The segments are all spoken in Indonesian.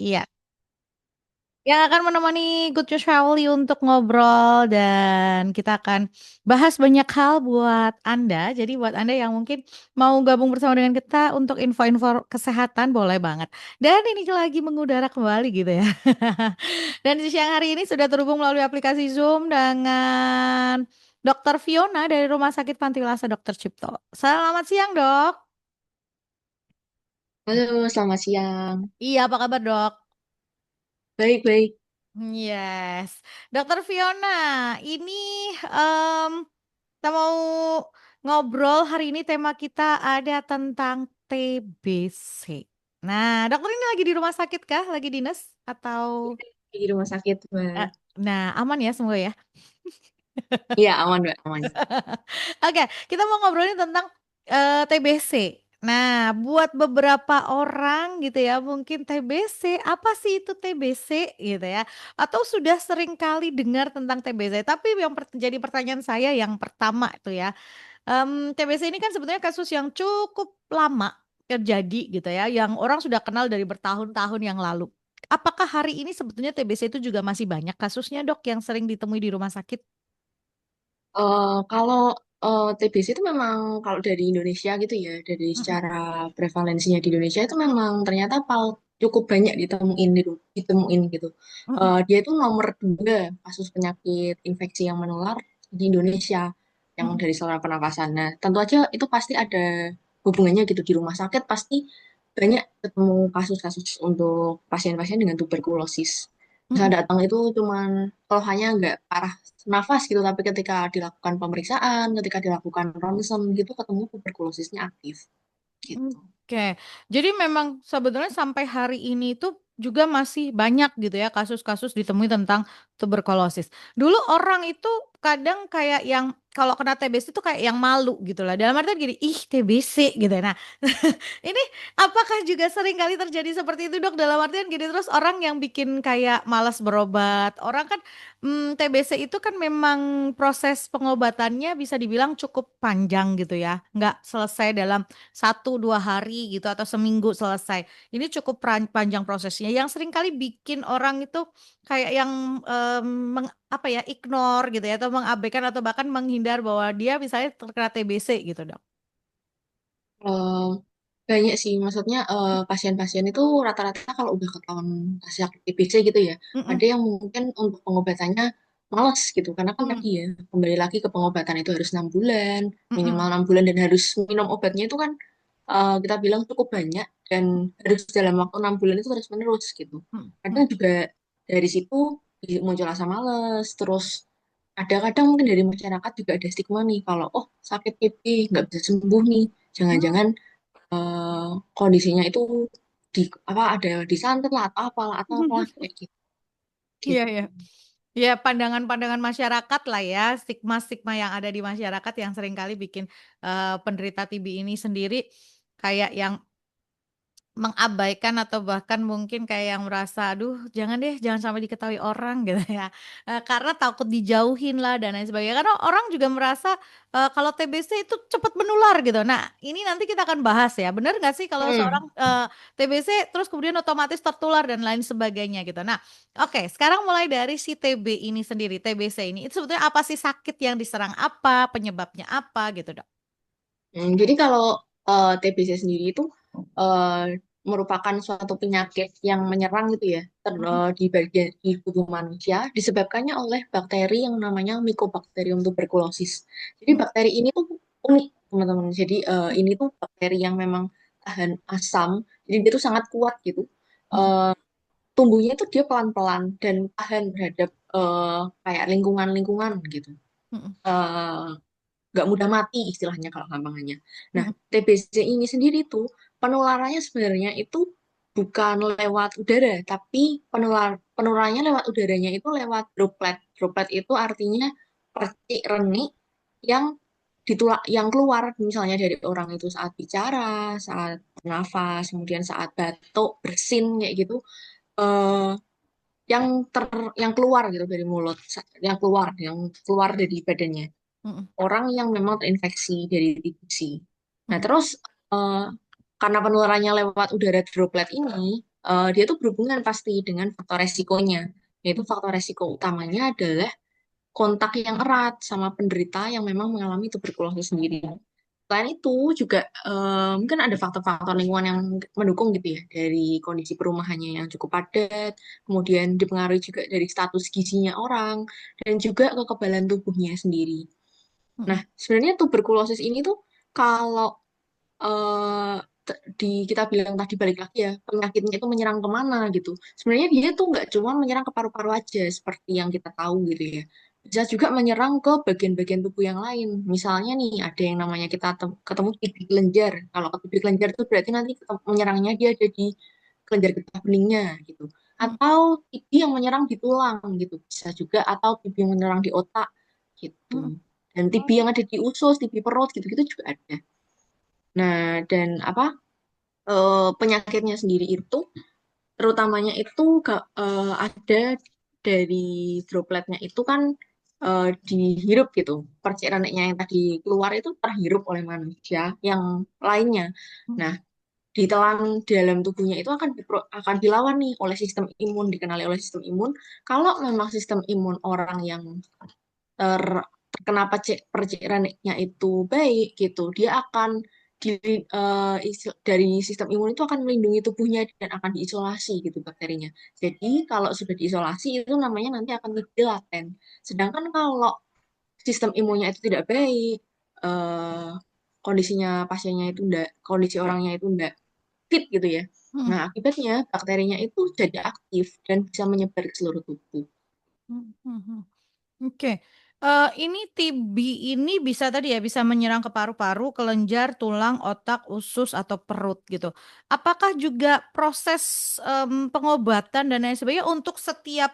Iya, yang akan menemani Good News Family untuk ngobrol dan kita akan bahas banyak hal buat Anda. Jadi buat Anda yang mungkin mau gabung bersama dengan kita untuk info-info kesehatan boleh banget. Dan ini lagi mengudara kembali gitu ya. Dan di siang hari ini sudah terhubung melalui aplikasi Zoom dengan Dokter Fiona dari Rumah Sakit Pantiwasa Dokter Cipto. Selamat siang, Dok. Halo, selamat siang. Iya, apa kabar, Dok? Baik-baik. Yes, Dokter Fiona, ini em, kita mau ngobrol hari ini tema kita ada tentang TBC. Nah, dokter ini lagi di rumah sakit kah? Lagi dinas atau? Di rumah sakit, eh, Mbak. Nah, aman ya semua ya. Iya, aman, Mbak, aman. Oke, kita mau ngobrolin tentang TBC. Nah, buat beberapa orang gitu ya, mungkin TBC, apa sih itu TBC gitu ya? Atau sudah sering kali dengar tentang TBC, tapi yang jadi pertanyaan saya yang pertama itu ya, TBC ini kan sebetulnya kasus yang cukup lama terjadi gitu ya, yang orang sudah kenal dari bertahun-tahun yang lalu. Apakah hari ini sebetulnya TBC itu juga masih banyak kasusnya, Dok, yang sering ditemui di rumah sakit? Kalau TBC itu memang kalau dari Indonesia gitu ya, dari Mm-mm, secara prevalensinya di Indonesia itu memang ternyata cukup banyak ditemuin gitu. mm-mm, Dia itu nomor 2 kasus penyakit infeksi yang menular di Indonesia yang mm-mm. dari saluran pernafasan. Nah, tentu aja itu pasti ada hubungannya gitu di rumah sakit pasti banyak ketemu kasus-kasus untuk pasien-pasien dengan tuberkulosis. Mm-mm. Misalnya datang itu cuman keluhannya nggak parah nafas gitu, tapi ketika dilakukan pemeriksaan, ketika dilakukan ronsen gitu ketemu tuberkulosisnya aktif gitu. Oke, jadi memang sebetulnya sampai hari ini tuh juga masih banyak gitu ya kasus-kasus ditemui tentang tuberkulosis. Dulu orang itu kadang kayak yang kalau kena TBC itu kayak yang malu gitu lah. Dalam artian gini, ih TBC gitu ya. Nah, ini apakah juga sering kali terjadi seperti itu, Dok? Dalam artian gini terus orang yang bikin kayak malas berobat. Orang kan TBC itu kan memang proses pengobatannya bisa dibilang cukup panjang gitu ya. Nggak selesai dalam 1 2 hari gitu atau seminggu selesai. Ini cukup panjang prosesnya. Yang sering kali bikin orang itu kayak yang apa ya ignore gitu ya atau mengabaikan atau bahkan menghindar bahwa dia misalnya terkena TBC gitu, Dok. Eh, Banyak sih, maksudnya pasien-pasien itu rata-rata kalau udah ketahuan hasil TBC gitu ya, ada Mm-mm. yang mungkin untuk pengobatannya males gitu, karena kan Mm-mm. tadi ya kembali lagi ke pengobatan itu harus 6 bulan, minimal Mm-mm. 6 bulan dan harus minum obatnya itu kan kita bilang cukup banyak dan harus dalam waktu 6 bulan itu terus menerus gitu. Kadang Mm-mm. juga dari situ muncul rasa males, terus ada kadang mungkin dari masyarakat juga ada stigma nih kalau oh sakit TB nggak bisa sembuh nih, Mm-mm. jangan-jangan kondisinya itu di apa ada disantet lah atau apalah kayak gitu. Iya, Gitu. iya. Ya, pandangan-pandangan masyarakat lah ya, stigma-stigma yang ada di masyarakat yang seringkali bikin penderita TB ini sendiri kayak yang mengabaikan atau bahkan mungkin kayak yang merasa, aduh jangan deh, jangan sampai diketahui orang gitu ya. Karena takut dijauhin lah dan lain sebagainya. Karena orang juga merasa kalau TBC itu cepat menular gitu. Nah, ini nanti kita akan bahas ya. Benar nggak sih kalau Hmm. seorang TBC terus kemudian otomatis tertular dan lain sebagainya gitu. Nah, oke, sekarang mulai dari si TB ini sendiri, TBC ini. Itu sebetulnya apa sih sakit yang diserang apa, penyebabnya apa gitu, Dok? Jadi kalau TBC sendiri itu eh, merupakan suatu penyakit yang menyerang gitu ya Mm-mm, di bagian di tubuh manusia disebabkannya oleh bakteri yang namanya Mycobacterium tuberculosis. Jadi mm-mm, bakteri ini tuh unik teman-teman. Jadi ini tuh bakteri yang memang tahan asam. Jadi dia tuh sangat kuat gitu. mm-mm, Eh, Tumbuhnya itu dia pelan-pelan dan tahan terhadap kayak lingkungan-lingkungan gitu. mm-mm, Eh, nggak mudah mati istilahnya kalau gampangannya. Nah, mm-mm, TBC ini sendiri tuh penularannya sebenarnya itu bukan lewat udara, tapi penularannya lewat udaranya itu lewat droplet. Droplet itu artinya percik renik yang yang keluar misalnya dari orang itu saat bicara, saat bernafas, kemudian saat batuk, bersin kayak gitu. eh yang ter yang keluar gitu dari mulut, yang keluar dari badannya mm-mm, orang yang memang terinfeksi dari TBC. Nah, mm-mm, terus eh, karena penularannya lewat udara droplet ini, dia tuh berhubungan pasti dengan faktor resikonya. Yaitu faktor resiko utamanya adalah kontak yang erat sama penderita yang memang mengalami tuberkulosis sendiri. Selain itu juga mungkin ada faktor-faktor lingkungan yang mendukung gitu ya, dari kondisi perumahannya yang cukup padat, kemudian dipengaruhi juga dari status gizinya orang, dan juga kekebalan tubuhnya sendiri. Nah, Mm-mm. sebenarnya tuberkulosis ini tuh kalau eh, kita bilang tadi balik lagi ya, penyakitnya itu menyerang kemana gitu. Sebenarnya dia tuh nggak cuma menyerang ke paru-paru aja seperti yang kita tahu gitu ya. Bisa juga menyerang ke bagian-bagian tubuh yang lain. Misalnya nih ada yang namanya kita ketemu TB kelenjar. Kalau ke TB kelenjar itu berarti nanti menyerangnya dia ada di kelenjar getah beningnya gitu. Mm. Atau TB yang menyerang di tulang gitu bisa juga, atau TB yang menyerang di otak gitu. Mm. Dan TB yang ada di usus, TB perut gitu-gitu juga ada. Nah, dan apa penyakitnya sendiri itu terutamanya itu ada dari dropletnya itu kan dihirup gitu. Percikannya yang tadi keluar itu terhirup oleh manusia yang lainnya. Mm. Nah, ditelan dalam tubuhnya itu akan dilawan nih oleh sistem imun, dikenali oleh sistem imun. Kalau memang sistem imun orang yang terkena percikannya itu baik gitu, dia akan dari sistem imun itu akan melindungi tubuhnya dan akan diisolasi gitu bakterinya. Jadi kalau sudah diisolasi itu namanya nanti akan TB laten. Sedangkan kalau sistem imunnya itu tidak baik, eh, kondisinya pasiennya itu enggak, kondisi orangnya itu enggak fit gitu ya. Mm. Nah, akibatnya bakterinya itu jadi aktif dan bisa menyebar ke seluruh tubuh. Mm. Mm. Mm. Oke. Ini TB ini bisa tadi ya bisa menyerang ke paru-paru, kelenjar, tulang, otak, usus atau perut gitu. Apakah juga proses pengobatan dan lain sebagainya untuk setiap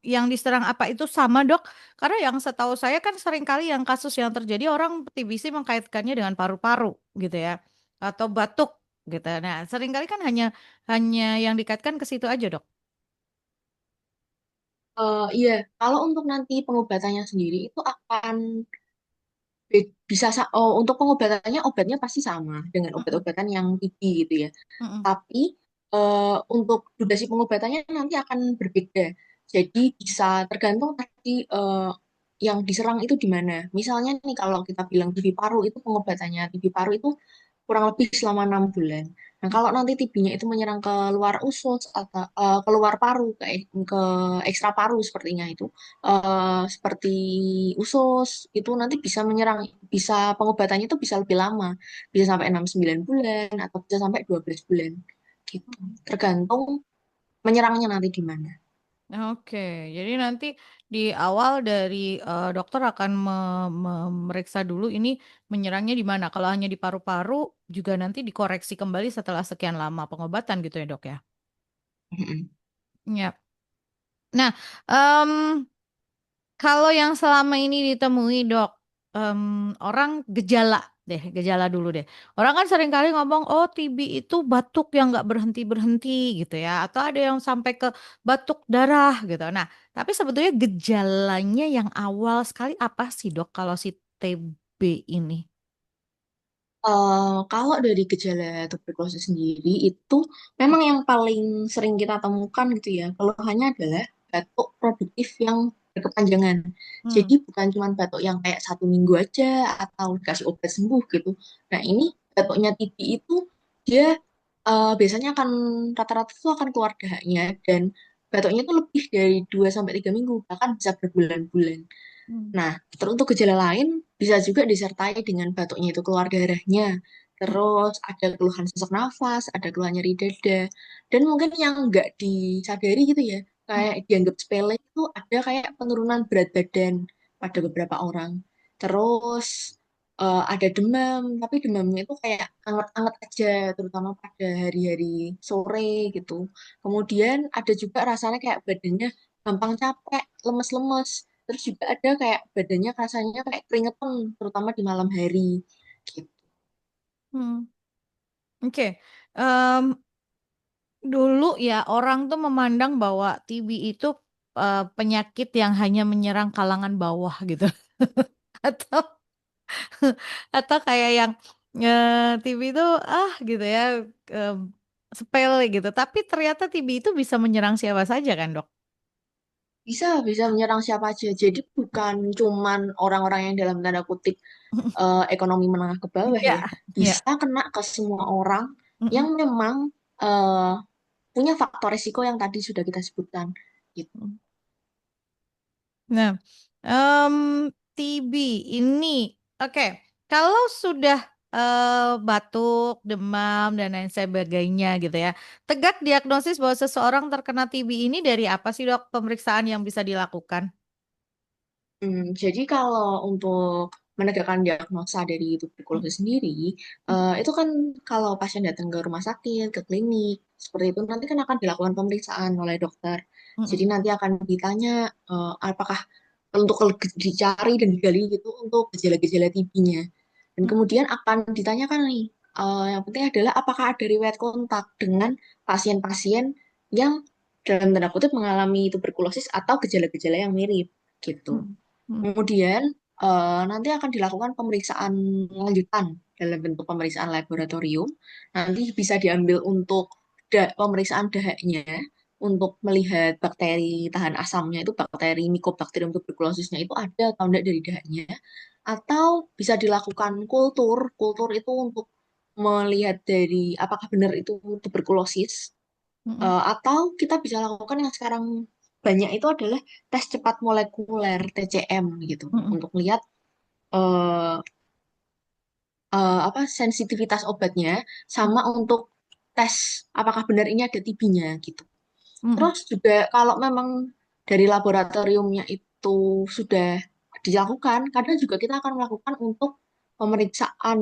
yang diserang apa itu sama dok? Karena yang setahu saya kan seringkali yang kasus yang terjadi orang TBC mengkaitkannya dengan paru-paru gitu ya, atau batuk gitu. Nah, seringkali kan hanya hanya yang dikaitkan ke situ aja dok. Iya, kalau untuk nanti pengobatannya sendiri itu akan untuk pengobatannya obatnya pasti sama dengan Mm-mm. obat-obatan yang TB gitu ya. Mm-mm. Tapi untuk durasi pengobatannya nanti akan berbeda. Jadi bisa tergantung tadi yang diserang itu di mana. Misalnya nih kalau kita bilang TB paru itu pengobatannya TB paru itu kurang lebih selama 6 bulan. Nah, kalau nanti TB-nya itu menyerang ke luar usus atau ke luar paru, ke ekstra paru sepertinya itu, seperti usus, itu nanti bisa menyerang, bisa pengobatannya itu bisa lebih lama, bisa sampai 6-9 bulan atau bisa sampai 12 bulan gitu. Tergantung menyerangnya nanti di mana. Oke, jadi nanti di awal dari dokter akan memeriksa dulu ini menyerangnya di mana. Kalau hanya di paru-paru juga nanti dikoreksi kembali setelah sekian lama pengobatan gitu ya dok ya. Mm-mm. Ya. Nah, em, kalau yang selama ini ditemui dok, em, orang gejala deh, gejala dulu deh. Orang kan sering kali ngomong, oh TB itu batuk yang nggak berhenti-berhenti gitu ya, atau ada yang sampai ke batuk darah gitu. Nah, tapi sebetulnya gejalanya yang awal sekali apa sih dok kalau si TB ini? Kalau dari gejala tuberkulosis sendiri itu memang yang paling sering kita temukan gitu ya, keluhannya adalah batuk produktif yang berkepanjangan. Hmm. Jadi bukan cuma batuk yang kayak 1 minggu aja atau dikasih obat sembuh gitu. Nah ini batuknya TB itu dia biasanya akan rata-rata itu akan keluar dahaknya dan batuknya itu lebih dari 2 sampai 3 minggu, bahkan bisa berbulan-bulan. Hmm. Nah, terus untuk gejala lain bisa juga disertai dengan batuknya itu keluar darahnya. Hmm. Terus ada keluhan sesak nafas, ada keluhan nyeri dada. Dan mungkin yang nggak disadari gitu ya, Hmm. kayak dianggap sepele itu ada kayak penurunan berat badan pada beberapa orang. Terus ada demam, tapi demamnya itu kayak anget-anget aja, terutama pada hari-hari sore gitu. Kemudian ada juga rasanya kayak badannya gampang capek, lemes-lemes. Terus juga ada kayak badannya rasanya kayak keringetan, terutama di malam hari. Gitu. Hmm. Oke. Em, Dulu ya orang tuh memandang bahwa TB itu penyakit yang hanya menyerang kalangan bawah gitu. Atau atau kayak yang TB itu gitu ya sepele gitu. Tapi ternyata TB itu bisa menyerang siapa saja kan, Dok? Bisa, bisa menyerang siapa aja. Jadi bukan cuman orang-orang yang dalam tanda kutip ekonomi menengah ke bawah Iya, ya. iya. Bisa kena ke semua orang yang Mm-mm. memang eh, punya faktor risiko yang tadi sudah kita sebutkan. Gitu. Nah, em, TB ini, oke, kalau sudah batuk, demam, dan lain sebagainya gitu ya, tegak diagnosis bahwa seseorang terkena TB ini dari apa sih dok pemeriksaan yang bisa dilakukan? Jadi kalau untuk menegakkan diagnosa dari Mm, tuberkulosis sendiri, mm, itu kan kalau pasien datang ke rumah sakit, ke klinik, seperti itu nanti kan akan dilakukan pemeriksaan oleh dokter. Jadi mm, nanti akan ditanya apakah untuk dicari dan digali gitu untuk gejala-gejala TB-nya. Dan mm, kemudian akan ditanyakan nih, yang penting adalah apakah ada riwayat kontak dengan pasien-pasien yang dalam tanda kutip mengalami tuberkulosis atau gejala-gejala yang mirip gitu. mm, mm, Kemudian nanti akan dilakukan pemeriksaan lanjutan dalam bentuk pemeriksaan laboratorium. Nanti bisa diambil untuk pemeriksaan dahaknya untuk melihat bakteri tahan asamnya itu bakteri Mycobacterium tuberculosisnya itu ada atau enggak dari dahaknya. Atau bisa dilakukan kultur. Kultur itu untuk melihat dari apakah benar itu tuberkulosis. mm, Atau kita bisa lakukan yang sekarang banyak itu adalah tes cepat molekuler TCM gitu mm, mm, untuk melihat eh, apa sensitivitas obatnya sama untuk tes apakah benar ini ada TB-nya gitu. mm, mm, Terus juga kalau memang dari laboratoriumnya itu sudah dilakukan, kadang juga kita akan melakukan untuk pemeriksaan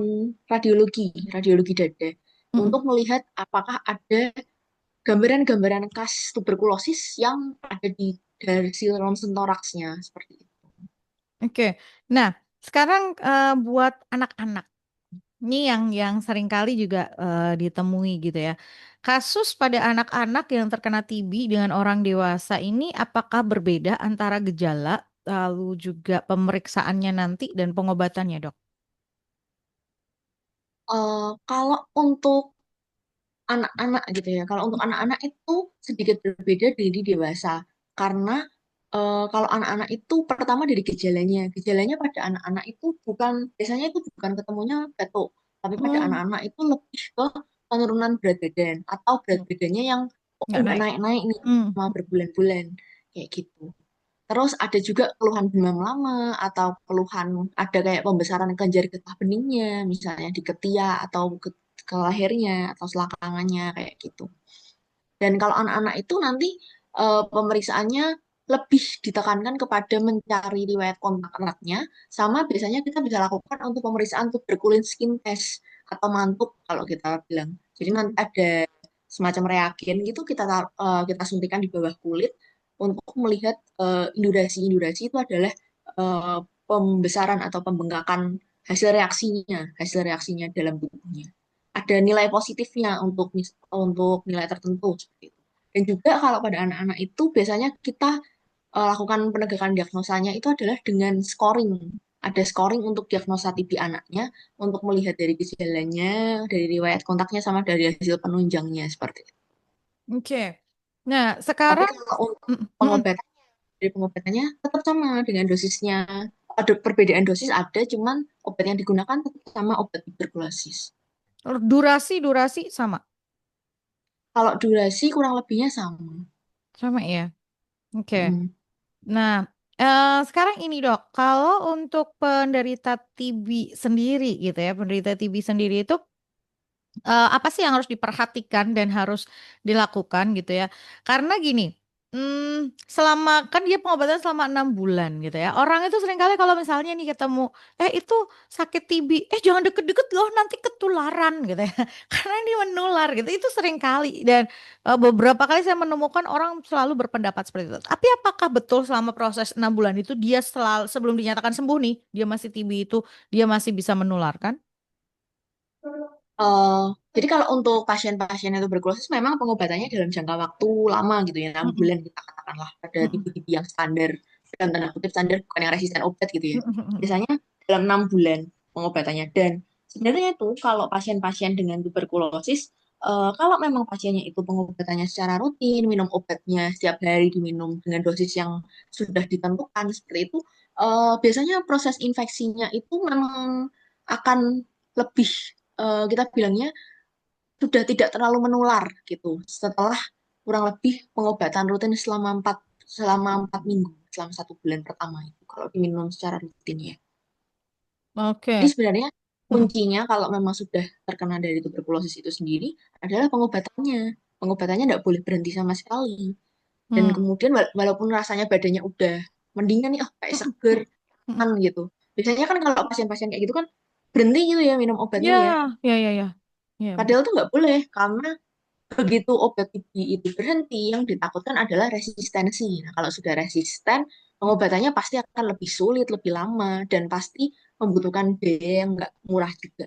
radiologi dada mm, mm. untuk melihat apakah ada gambaran-gambaran khas tuberkulosis yang ada di dari ronsen toraksnya seperti itu. Oke, nah sekarang buat anak-anak. Ini yang seringkali juga ditemui gitu ya. Kasus pada anak-anak yang terkena TB dengan orang dewasa ini apakah berbeda antara gejala lalu juga pemeriksaannya nanti dan pengobatannya, Dok? Kalau untuk anak-anak gitu ya, kalau untuk anak-anak itu sedikit berbeda dari dewasa karena kalau anak-anak itu pertama dari gejalanya, gejalanya pada anak-anak itu bukan biasanya itu bukan ketemunya batuk, tapi pada Hmm, anak-anak itu lebih ke penurunan berat badan atau berat badannya yang kok nggak nggak naik. naik-naik nih Hmm, selama berbulan-bulan kayak gitu. Terus ada juga keluhan demam lama atau keluhan ada kayak pembesaran kelenjar getah beningnya, misalnya di ketiak atau ke lehernya atau selangkangannya kayak gitu. Dan kalau anak-anak itu nanti pemeriksaannya lebih ditekankan kepada mencari riwayat kontak eratnya, sama biasanya kita bisa lakukan untuk pemeriksaan tuberculin skin test atau mantuk kalau kita bilang. Jadi nanti ada semacam reagen gitu kita suntikan di bawah kulit untuk melihat indurasi-indurasi itu adalah eh, pembesaran atau pembengkakan hasil reaksinya dalam tubuhnya. Ada nilai positifnya untuk nilai tertentu seperti itu. Dan juga kalau pada anak-anak itu biasanya kita lakukan penegakan diagnosanya itu adalah dengan scoring. Ada scoring untuk diagnosa TB anaknya, untuk melihat dari gejalanya, dari riwayat kontaknya, sama dari hasil penunjangnya seperti itu. oke. Nah, Tapi sekarang kalau untuk mm, mm, pengobatan, dari pengobatannya tetap sama dengan dosisnya. Ada perbedaan dosis ada, cuman obat yang digunakan tetap sama obat tuberkulosis. durasi sama. Kalau durasi kurang lebihnya sama. Sama ya. Oke. Mm. Nah, sekarang ini dok, kalau untuk penderita TB sendiri gitu ya, penderita TB sendiri itu apa sih yang harus diperhatikan dan harus dilakukan gitu ya? Karena gini, selama kan dia pengobatan selama 6 bulan gitu ya. Orang itu seringkali kalau misalnya nih ketemu, itu sakit TB, jangan deket-deket loh nanti ketularan gitu ya. Karena ini menular gitu. Itu sering kali dan beberapa kali saya menemukan orang selalu berpendapat seperti itu. Tapi apakah betul selama proses 6 bulan itu dia selalu sebelum dinyatakan sembuh nih, dia masih TB itu dia masih bisa menularkan? Eh, jadi kalau untuk pasien-pasien yang tuberkulosis memang pengobatannya dalam jangka waktu lama gitu ya, 6 bulan kita katakanlah pada Mm-mm. tipe-tipe yang standar, dalam tanda kutip standar bukan yang resisten obat gitu ya. Mm-mm. Biasanya dalam 6 bulan pengobatannya. Dan sebenarnya itu kalau pasien-pasien dengan tuberkulosis kalau memang pasiennya itu pengobatannya secara rutin, minum obatnya setiap hari diminum dengan dosis yang sudah ditentukan seperti itu, biasanya proses infeksinya itu memang akan lebih, kita bilangnya sudah tidak terlalu menular gitu setelah kurang lebih pengobatan rutin selama 4 minggu, selama 1 bulan pertama itu kalau diminum secara rutin ya. Jadi Oke. sebenarnya Mm, kuncinya kalau memang sudah terkena dari tuberkulosis itu sendiri adalah pengobatannya. Pengobatannya tidak boleh berhenti sama sekali. Dan mm, kemudian walaupun rasanya badannya udah mendingan nih, oh kayak mm, seger mm, mm. kan gitu. Biasanya kan kalau pasien-pasien kayak gitu kan berhenti gitu ya minum obatnya ya. Ya, ya, ya, ya. Ya, betul. Padahal tuh nggak boleh karena begitu obat TB itu berhenti, yang ditakutkan adalah resistensi. Nah, kalau sudah resisten, pengobatannya pasti akan lebih sulit, lebih lama, dan pasti membutuhkan biaya yang nggak murah juga.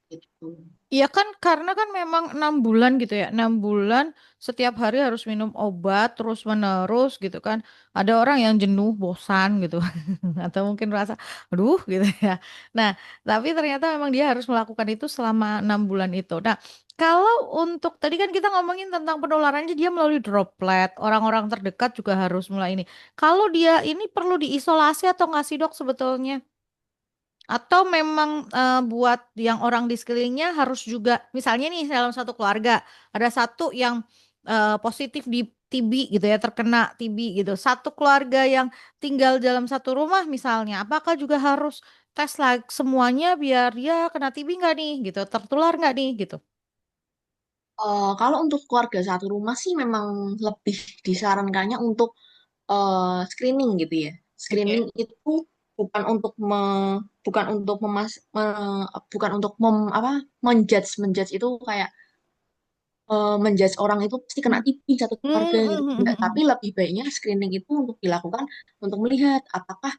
Gitu. Iya kan karena kan memang 6 bulan gitu ya, 6 bulan setiap hari harus minum obat terus menerus gitu kan. Ada orang yang jenuh, bosan gitu, atau mungkin merasa, aduh gitu ya. Nah, tapi ternyata memang dia harus melakukan itu selama 6 bulan itu. Nah, kalau untuk tadi kan kita ngomongin tentang penularannya dia melalui droplet, orang-orang terdekat juga harus mulai ini. Kalau dia ini perlu diisolasi atau nggak sih dok sebetulnya? Atau memang buat yang orang di sekelilingnya harus juga, misalnya nih dalam satu keluarga ada satu yang positif di TB gitu ya, terkena TB gitu. Satu keluarga yang tinggal dalam satu rumah misalnya, apakah juga harus tes lagi semuanya biar dia kena TB nggak nih gitu, tertular nggak nih gitu. Kalau untuk keluarga satu rumah sih memang lebih disarankannya untuk screening gitu ya. Screening Oke. itu bukan untuk bukan untuk bukan untuk menjudge menjudge itu kayak menjudge orang itu pasti kena Hmm. TB satu Hmm, keluarga gitu. hmm, hmm, Enggak, hmm, tapi lebih baiknya screening itu untuk dilakukan untuk melihat apakah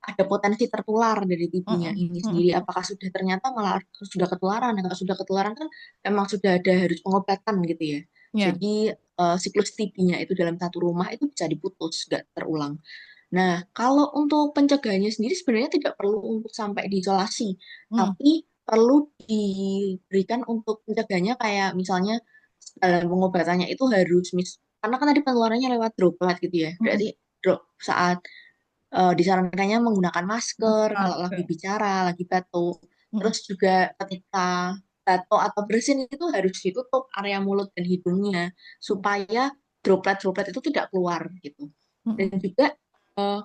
ada potensi tertular dari hmm, TB-nya hmm, ini hmm, hmm. sendiri. Apakah sudah ternyata malah sudah ketularan? Nah, kalau sudah ketularan kan memang sudah ada harus pengobatan gitu ya. Ya. Jadi siklus TB-nya itu dalam satu rumah itu bisa diputus, nggak terulang. Nah, kalau untuk pencegahannya sendiri sebenarnya tidak perlu untuk sampai diisolasi, Hmm, tapi perlu diberikan untuk pencegahannya kayak misalnya dalam pengobatannya itu harus karena kan tadi pengeluarannya lewat droplet gitu ya. hmm, hmm. Berarti saat disarankannya menggunakan masker Masker. kalau lagi Oke. bicara, lagi batuk. Hmm, hmm, Terus juga ketika batuk atau bersin itu harus ditutup area mulut dan hidungnya supaya droplet-droplet itu tidak keluar gitu. hmm, Dan hmm, juga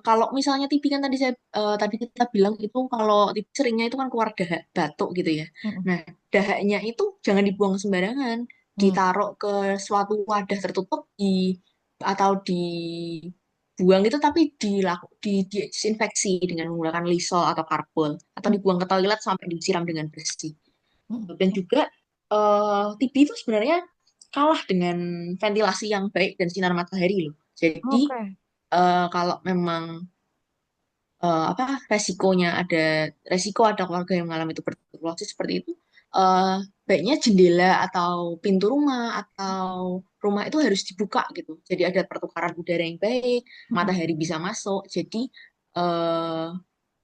kalau misalnya TB kan tadi kita bilang itu kalau TB seringnya itu kan keluar dahak batuk gitu ya. hmm, hmm, Nah, dahaknya itu jangan dibuang sembarangan, hmm, ditaruh ke suatu wadah tertutup atau dibuang itu tapi disinfeksi dengan menggunakan Lysol atau Karbol atau hmm, dibuang ke toilet sampai disiram dengan bersih. hmm. Dan juga TB itu sebenarnya kalah dengan ventilasi yang baik dan sinar matahari loh. Jadi Oke. kalau memang apa resiko ada keluarga yang mengalami tuberkulosis seperti itu, eh, baiknya jendela atau pintu rumah atau rumah itu harus dibuka gitu. Jadi ada pertukaran udara yang baik, Hmm, matahari bisa masuk. Eh,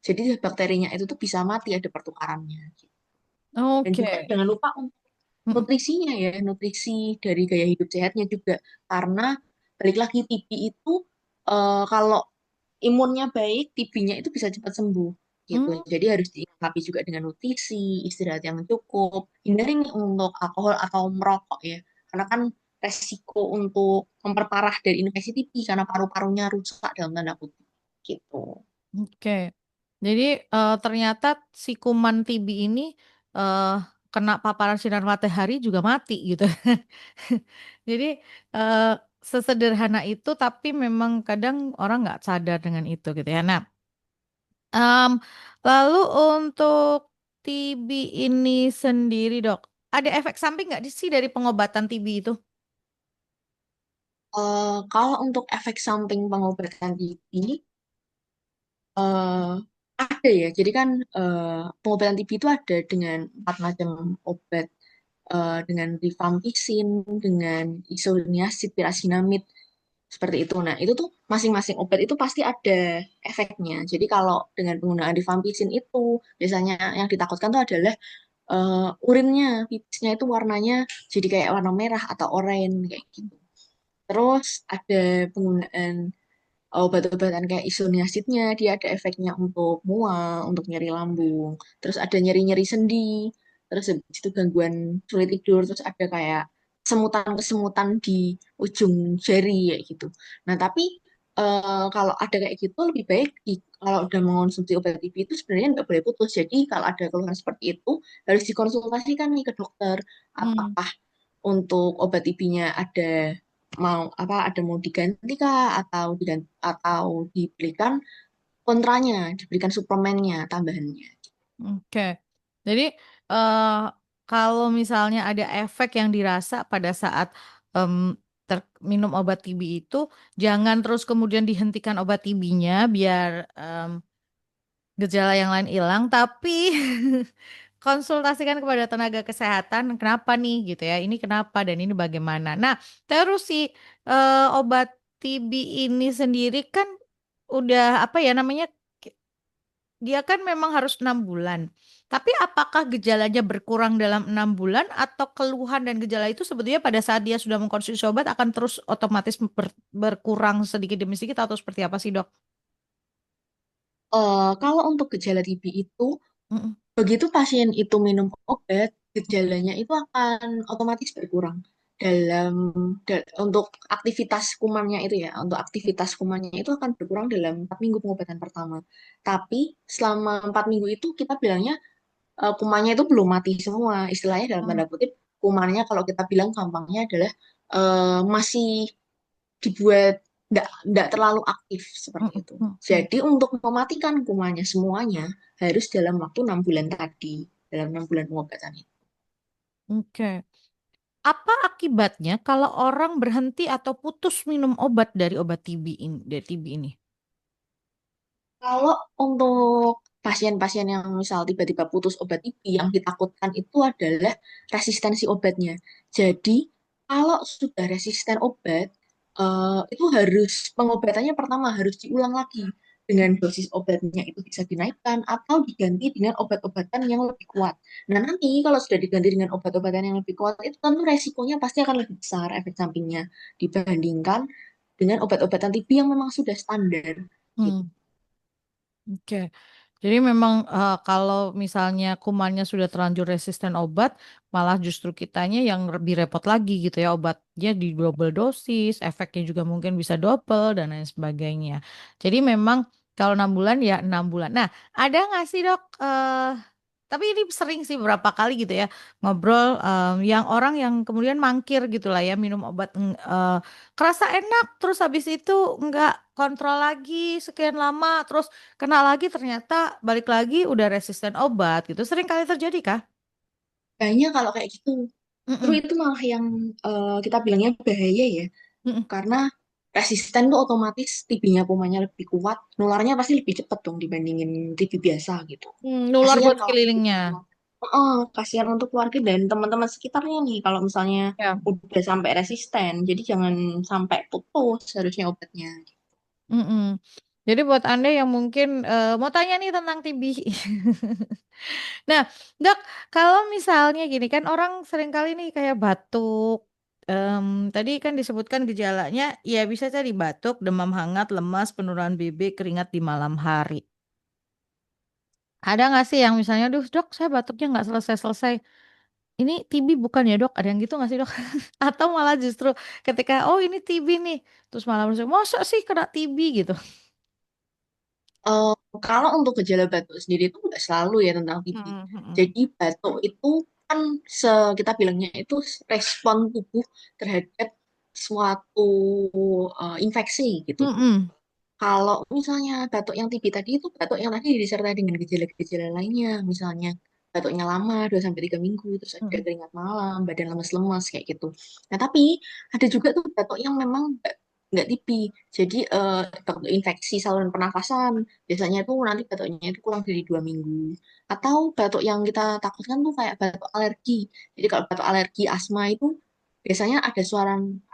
jadi bakterinya itu tuh bisa mati ada pertukarannya. Dan juga oke. jangan lupa Hmm, nutrisinya ya, nutrisi dari gaya hidup sehatnya juga. Karena balik lagi TB itu kalau imunnya baik, TB-nya itu bisa cepat sembuh gitu. hmm. Jadi harus dilengkapi juga dengan nutrisi, istirahat yang cukup, hindari nih untuk alkohol atau merokok ya. Karena kan resiko untuk memperparah dari infeksi TB karena paru-parunya rusak dalam tanda kutip gitu. Oke. Jadi ternyata si kuman TB ini eh, kena paparan sinar matahari juga mati gitu. Jadi eh, sesederhana itu, tapi memang kadang orang nggak sadar dengan itu gitu ya. Nah, em, lalu untuk TB ini sendiri dok, ada efek samping nggak sih dari pengobatan TB itu? Kalau untuk efek samping pengobatan TB, eh ada ya. Jadi kan pengobatan TB itu ada dengan 4 macam obat, dengan rifampicin, dengan isoniazid, pirazinamid, seperti itu. Nah, itu tuh masing-masing obat itu pasti ada efeknya. Jadi kalau dengan penggunaan rifampicin itu biasanya yang ditakutkan tuh adalah urinnya, pipisnya itu warnanya jadi kayak warna merah atau oranye kayak gitu. Terus ada penggunaan obat-obatan kayak isoniazidnya, dia ada efeknya untuk mual, untuk nyeri lambung, terus ada nyeri-nyeri sendi, terus habis itu gangguan sulit tidur, terus ada kayak kesemutan-kesemutan di ujung jari kayak gitu. Nah, tapi kalau ada kayak gitu lebih baik kalau udah mengonsumsi obat TB itu sebenarnya nggak boleh putus. Jadi kalau ada keluhan seperti itu harus dikonsultasikan nih ke dokter. Hmm, Apakah untuk obat TB-nya ada mau diganti kah atau diberikan kontranya, diberikan suplemennya, tambahannya. oke. Jadi kalau misalnya ada efek yang dirasa pada saat minum obat TB itu, jangan terus kemudian dihentikan obat TB-nya biar gejala yang lain hilang, tapi konsultasikan kepada tenaga kesehatan kenapa nih gitu ya, ini kenapa dan ini bagaimana. Nah, terus si obat TB ini sendiri kan udah apa ya namanya, dia kan memang harus 6 bulan. Tapi apakah gejalanya berkurang dalam 6 bulan atau keluhan dan gejala itu sebetulnya pada saat dia sudah mengkonsumsi obat akan terus otomatis berkurang sedikit demi sedikit atau seperti apa sih dok? Kalau untuk gejala TB itu, Mm-mm. begitu pasien itu minum obat, gejalanya itu akan otomatis berkurang. Untuk aktivitas kumannya itu ya, untuk aktivitas kumannya itu akan berkurang dalam 4 minggu pengobatan pertama. Tapi selama 4 minggu itu kita bilangnya kumannya itu belum mati semua. Istilahnya dalam Mm, tanda kutip, kumannya kalau kita bilang gampangnya adalah masih dibuat tidak terlalu aktif seperti mm, itu. mm, mm. Jadi untuk mematikan kumannya semuanya harus dalam waktu 6 bulan tadi, dalam 6 bulan pengobatan itu. Oke. Apa akibatnya kalau orang berhenti atau putus minum obat dari obat TB ini, dari TB ini? Kalau untuk pasien-pasien yang misal tiba-tiba putus obat TB, yang ditakutkan itu adalah resistensi obatnya. Jadi, kalau sudah resisten obat, itu harus pengobatannya pertama harus diulang lagi dengan dosis obatnya itu bisa dinaikkan atau diganti dengan obat-obatan yang lebih kuat. Nah, nanti kalau sudah diganti dengan obat-obatan yang lebih kuat, itu tentu resikonya pasti akan lebih besar efek sampingnya dibandingkan dengan obat-obatan TB yang memang sudah standar. Gitu. Hmm, oke. Jadi memang kalau misalnya kumannya sudah terlanjur resisten obat, malah justru kitanya yang lebih repot lagi gitu ya, obatnya di double dosis, efeknya juga mungkin bisa double dan lain sebagainya. Jadi memang kalau 6 bulan ya 6 bulan. Nah, ada nggak sih dok? Tapi ini sering sih beberapa kali gitu ya ngobrol yang orang yang kemudian mangkir gitu lah ya minum obat kerasa enak terus habis itu nggak kontrol lagi sekian lama terus kena lagi ternyata balik lagi udah resisten obat gitu. Sering kali terjadi kah? Kayaknya kalau kayak gitu, justru Mm-mm, itu malah yang kita bilangnya bahaya ya. mm-mm. Karena resisten tuh otomatis TB-nya kumannya lebih kuat, nularnya pasti lebih cepat dong dibandingin TB biasa gitu. Nular Kasihan buat kalau sekelilingnya. kasihan untuk keluarga dan teman-teman sekitarnya nih kalau misalnya Ya. udah sampai resisten. Jadi jangan sampai putus harusnya obatnya. Mm-mm. Jadi buat Anda yang mungkin mau tanya nih tentang TB. Nah, Dok, kalau misalnya gini kan orang sering kali nih kayak batuk. Tadi kan disebutkan gejalanya, ya bisa jadi batuk, demam hangat, lemas, penurunan BB, keringat di malam hari. Ada nggak sih yang misalnya, duh dok, saya batuknya nggak selesai-selesai. Ini TB bukan ya dok? Ada yang gitu nggak sih dok? Atau malah justru ketika, oh ini TB nih, terus malah langsung, masa sih kena TB gitu? Eh, Kalau untuk gejala batuk sendiri itu nggak selalu ya tentang TB. Mm-mm, mm-mm. Jadi batuk itu kan kita bilangnya itu respon tubuh terhadap suatu infeksi gitu. Mm-mm, Kalau misalnya batuk yang TB tadi itu batuk yang tadi disertai dengan gejala-gejala lainnya, misalnya batuknya lama 2 sampai 3 minggu, terus ada mm-mm, keringat malam, badan lemas-lemas kayak gitu. Nah tapi ada juga tuh batuk yang memang nggak TB, jadi batuk infeksi saluran pernafasan. Biasanya tuh nanti batuknya itu kurang dari 2 minggu. Atau batuk yang kita takutkan tuh kayak batuk alergi. Jadi kalau batuk alergi asma itu biasanya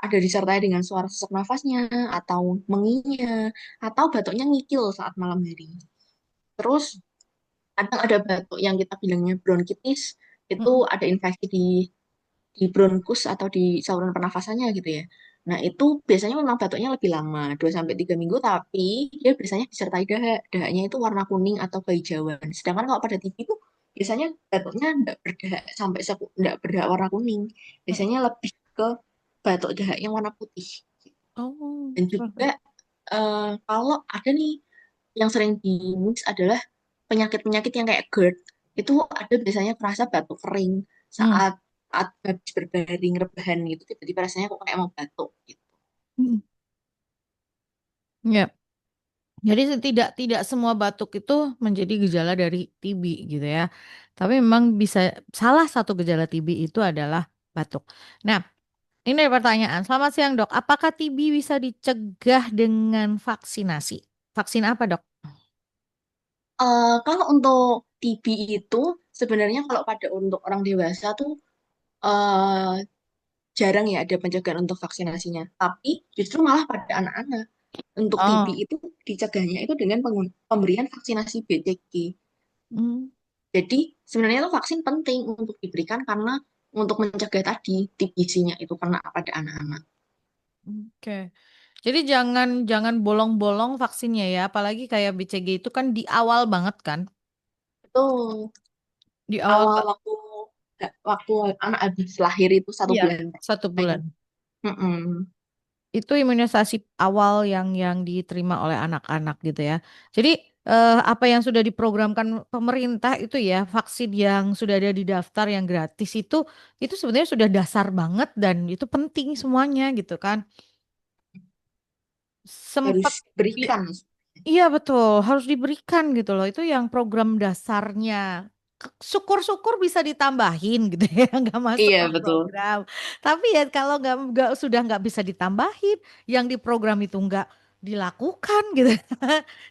ada disertai dengan suara sesak nafasnya atau menginya atau batuknya ngikil saat malam hari. Terus kadang ada batuk yang kita bilangnya bronkitis. itu Mm-mm. ada infeksi di bronkus atau di saluran pernafasannya gitu ya. Nah, itu biasanya memang batuknya lebih lama, 2 sampai 3 minggu, tapi dia biasanya disertai dahak. Dahaknya itu warna kuning atau kehijauan. Sedangkan kalau pada TB itu biasanya batuknya enggak berdahak sampai enggak berdahak warna kuning. Biasanya lebih ke batuk dahak yang warna putih. Oh, Dan juga kalau ada nih yang sering di mix adalah penyakit-penyakit yang kayak GERD, itu ada biasanya terasa batuk kering hmm. saat habis berbaring rebahan gitu, tiba-tiba rasanya kok kayak mau batuk gitu. Hmm. Ya. Jadi tidak tidak semua batuk itu menjadi gejala dari TB gitu ya. Tapi memang bisa salah satu gejala TB itu adalah batuk. Nah, ini ada pertanyaan. Selamat siang, Dok. Apakah TB bisa dicegah dengan vaksinasi? Vaksin apa, Dok? Kalau untuk TB itu sebenarnya kalau pada untuk orang dewasa tuh eh, jarang ya ada pencegahan untuk vaksinasinya. Tapi justru malah pada anak-anak untuk TB Oh. itu dicegahnya itu dengan pemberian vaksinasi BCG. Hmm. Jadi sebenarnya itu vaksin penting untuk diberikan karena untuk mencegah tadi TBC-nya itu kena pada anak-anak. Oke. Jadi jangan jangan bolong-bolong vaksinnya ya, apalagi kayak BCG itu kan di awal banget kan? Itu Di awal awal waktu anak habis lahir itu satu iya, bulan 1 bulan. lagi. Mm-mm. Itu imunisasi awal yang diterima oleh anak-anak gitu ya. Jadi apa yang sudah diprogramkan pemerintah itu ya, vaksin yang sudah ada di daftar yang gratis itu sebenarnya sudah dasar banget dan itu penting semuanya gitu kan. Harus Sempat berikan. Iya betul, harus diberikan gitu loh. Itu yang program dasarnya. Syukur-syukur bisa ditambahin gitu ya, nggak masuk ke Iya, betul. program. Tapi ya kalau sudah nggak bisa ditambahin, yang di program itu nggak dilakukan gitu.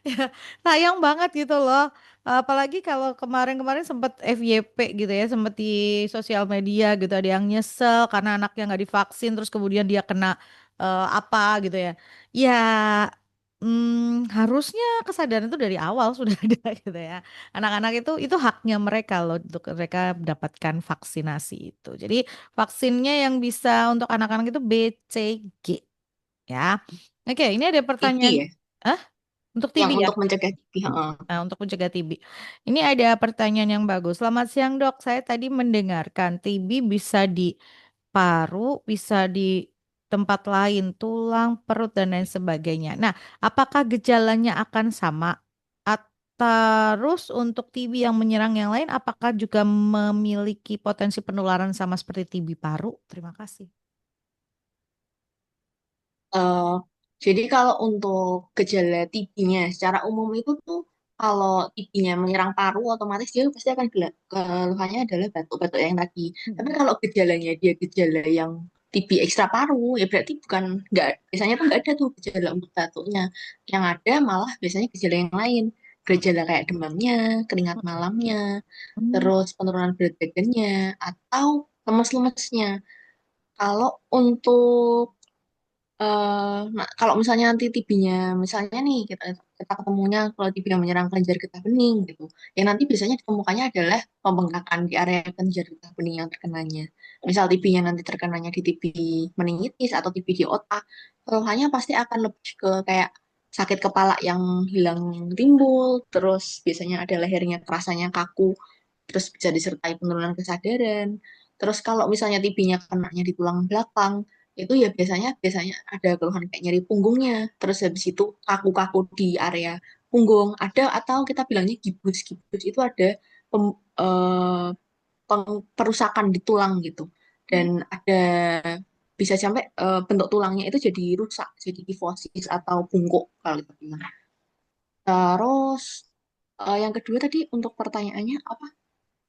Ya, sayang banget gitu loh. Apalagi kalau kemarin-kemarin sempat FYP gitu ya, sempat di sosial media gitu ada yang nyesel karena anaknya nggak divaksin, terus kemudian dia kena apa gitu ya. Ya harusnya kesadaran itu dari awal sudah ada gitu ya. Anak-anak itu haknya mereka loh untuk mereka mendapatkan vaksinasi itu. Jadi vaksinnya yang bisa untuk anak-anak itu BCG ya. Oke, ini ada TB pertanyaan. ya, Ah, untuk yang TB ya. untuk mencegah TB. Heeh. Nah, untuk mencegah TB. Ini ada pertanyaan yang bagus. Selamat siang, Dok. Saya tadi mendengarkan TB bisa di paru, bisa di tempat lain, tulang, perut, dan lain sebagainya. Nah, apakah gejalanya akan sama? Terus untuk TB yang menyerang yang lain, apakah juga memiliki potensi penularan sama seperti TB paru? Terima kasih. Eh, jadi kalau untuk gejala TB-nya secara umum itu tuh kalau TB-nya menyerang paru otomatis dia pasti akan keluhannya adalah batuk-batuk yang tadi. Tapi Mm-mm. kalau gejalanya dia gejala yang TB ekstra paru ya berarti bukan nggak biasanya tuh nggak ada tuh gejala untuk batuknya. Yang ada malah biasanya gejala yang lain. Gejala kayak demamnya, keringat malamnya, Mm-mm. terus penurunan berat badannya atau lemes-lemesnya. Kalau untuk nah, kalau misalnya nanti TB-nya, misalnya nih kita ketemunya kalau TB yang menyerang kelenjar getah bening gitu, yang nanti biasanya ditemukannya adalah pembengkakan di area kelenjar getah bening yang terkenanya. Misal TB-nya nanti terkenanya di TB meningitis atau TB di otak, keluhannya pasti akan lebih ke kayak sakit kepala yang hilang timbul, terus biasanya ada lehernya rasanya kaku, terus bisa disertai penurunan kesadaran. Terus kalau misalnya TB-nya kenanya di tulang belakang, itu ya biasanya biasanya ada keluhan kayak nyeri punggungnya, terus habis itu kaku-kaku di area punggung ada atau kita bilangnya gibus. Gibus itu ada pem- eh, perusakan di tulang gitu, dan ada bisa sampai bentuk tulangnya itu jadi rusak, jadi kifosis atau bungkuk kalau kita bilang. Terus yang kedua tadi untuk pertanyaannya apa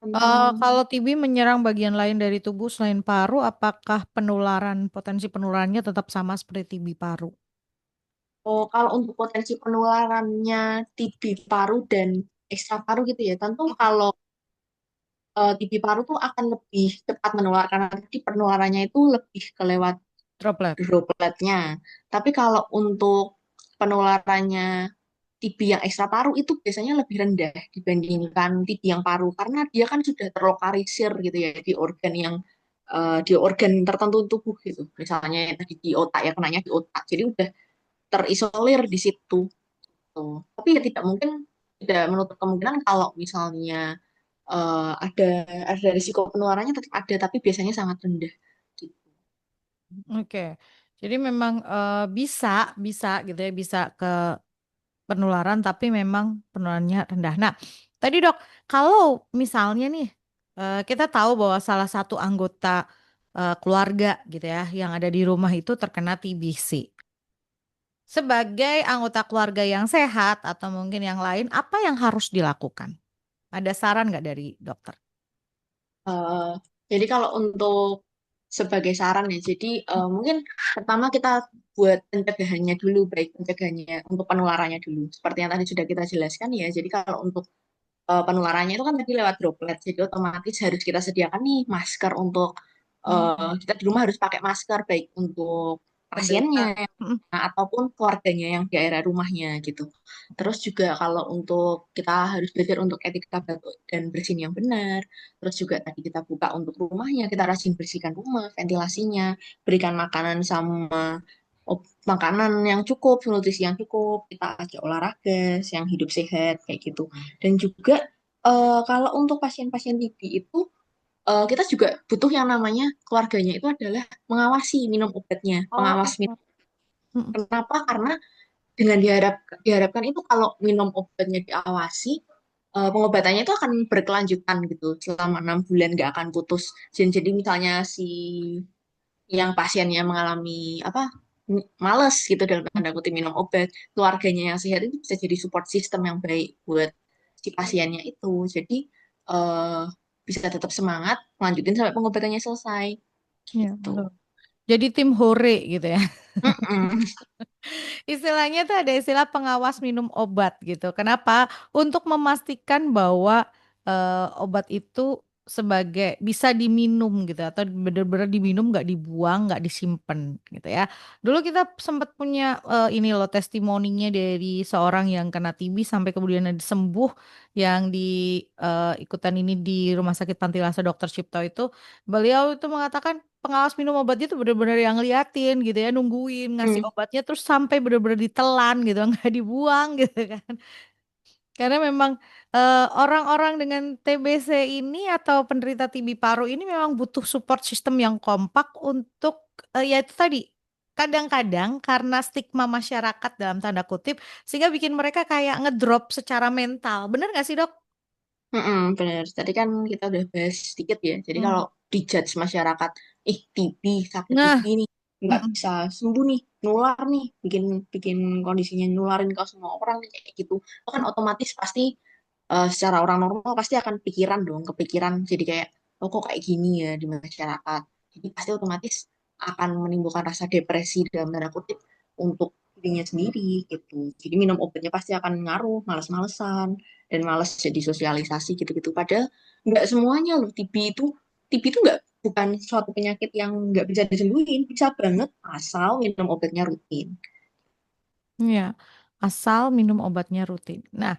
tentang Kalau TB menyerang bagian lain dari tubuh selain paru, apakah potensi penularannya tetap sama seperti TB paru? oh, kalau untuk potensi penularannya TB paru dan ekstra paru gitu ya, tentu kalau TB paru tuh akan lebih cepat menular karena tadi penularannya itu lebih kelewat Droplet. dropletnya. Tapi kalau untuk penularannya TB yang ekstra paru itu biasanya lebih rendah dibandingkan TB yang paru karena dia kan sudah terlokalisir gitu ya di organ tertentu tubuh gitu. Misalnya yang tadi di otak ya kenanya di otak. Jadi udah terisolir di situ. Tuh. Tapi ya tidak menutup kemungkinan kalau misalnya ada risiko penularannya tetap ada tapi biasanya sangat rendah gitu. Oke. Jadi memang bisa bisa gitu ya, bisa ke penularan tapi memang penularannya rendah. Nah, tadi Dok, kalau misalnya nih kita tahu bahwa salah satu anggota keluarga gitu ya yang ada di rumah itu terkena TBC. Sebagai anggota keluarga yang sehat atau mungkin yang lain, apa yang harus dilakukan? Ada saran nggak dari dokter? Eh, jadi kalau untuk sebagai saran ya, jadi mungkin pertama kita buat pencegahannya dulu, baik pencegahannya untuk penularannya dulu. Seperti yang tadi sudah kita jelaskan ya, jadi kalau untuk penularannya itu kan tadi lewat droplet, jadi otomatis harus kita sediakan nih masker untuk Hmm, kita di rumah harus pakai masker, baik untuk penderita. pasiennya Hmm, ataupun keluarganya yang di daerah rumahnya gitu. Terus juga kalau untuk kita harus belajar untuk etika batuk dan bersin yang benar. Terus juga tadi kita buka untuk rumahnya, kita rajin bersihkan rumah, ventilasinya, berikan makanan sama makanan yang cukup, nutrisi yang cukup, kita ajak olahraga, yang hidup sehat kayak gitu. Dan juga kalau untuk pasien-pasien TB itu kita juga butuh yang namanya keluarganya itu adalah mengawasi minum obatnya, pengawas Oh, minum. hmm, Kenapa? Karena dengan diharapkan itu kalau minum obatnya diawasi, pengobatannya itu akan berkelanjutan gitu selama 6 bulan nggak akan putus. Jadi misalnya si yang pasiennya mengalami apa males gitu dalam tanda kutip minum obat, keluarganya yang sehat itu bisa jadi support system yang baik buat si pasiennya itu. Jadi eh, bisa tetap semangat, lanjutin sampai pengobatannya selesai ya, betul. gitu. Jadi tim hore gitu ya. Mm-mm. Istilahnya tuh ada istilah pengawas minum obat gitu. Kenapa? Untuk memastikan bahwa obat itu sebagai bisa diminum gitu atau benar-benar diminum nggak dibuang nggak disimpan gitu ya. Dulu kita sempat punya ini loh testimoninya dari seorang yang kena TB sampai kemudian sembuh yang di ikutan ini di Rumah Sakit Pantilasah Dr. Cipto itu beliau itu mengatakan pengawas minum obatnya tuh bener-bener yang ngeliatin gitu ya, nungguin ngasih Hmm. obatnya terus sampai bener-bener ditelan gitu, nggak dibuang gitu kan. Karena memang orang-orang dengan TBC ini atau penderita TB paru ini memang butuh support system yang kompak untuk ya itu tadi. Kadang-kadang karena stigma masyarakat dalam tanda kutip sehingga bikin mereka kayak ngedrop secara mental. Bener nggak sih, Dok? Mm-mm, bener. Tadi kan kita udah bahas sedikit ya. Jadi kalau Hmm. dijudge masyarakat, TB, sakit TB Nah, nih, nggak mm-mm, bisa sembuh nih, nular nih, bikin bikin kondisinya nularin ke semua orang nih, kayak gitu. Itu kan otomatis pasti secara orang normal pasti akan pikiran dong, kepikiran. Jadi kayak, oh kok kayak gini ya di masyarakat. Jadi pasti otomatis akan menimbulkan rasa depresi dalam tanda kutip untuk dirinya sendiri gitu. Jadi minum obatnya pasti akan ngaruh, males-malesan dan males jadi sosialisasi gitu-gitu. Padahal nggak semuanya loh TB itu nggak bukan suatu penyakit yang nggak bisa disembuhin, bisa banget asal minum obatnya rutin. ya, asal minum obatnya rutin. Nah,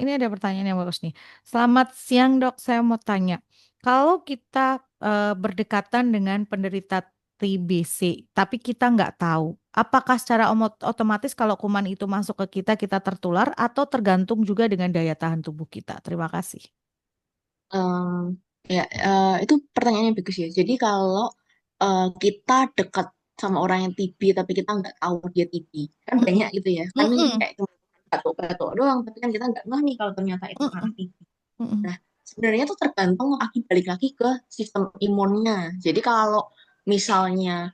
ini ada pertanyaan yang bagus nih. Selamat siang dok, saya mau tanya, kalau kita berdekatan dengan penderita TBC, tapi kita nggak tahu, apakah secara otomatis kalau kuman itu masuk ke kita, kita tertular atau tergantung juga dengan daya tahan tubuh kita? Terima kasih. Ya, itu pertanyaan yang bagus ya. Jadi kalau kita dekat sama orang yang TB tapi kita nggak tahu dia TB, kan banyak Mm-mm. gitu ya. Kan Mm-mm. kayak cuma batuk-batuk doang, tapi kan kita nggak ngeh nih kalau ternyata itu karena Mm-mm. TB. Mm-mm. Nah, sebenarnya tuh tergantung balik lagi ke sistem imunnya. Jadi kalau misalnya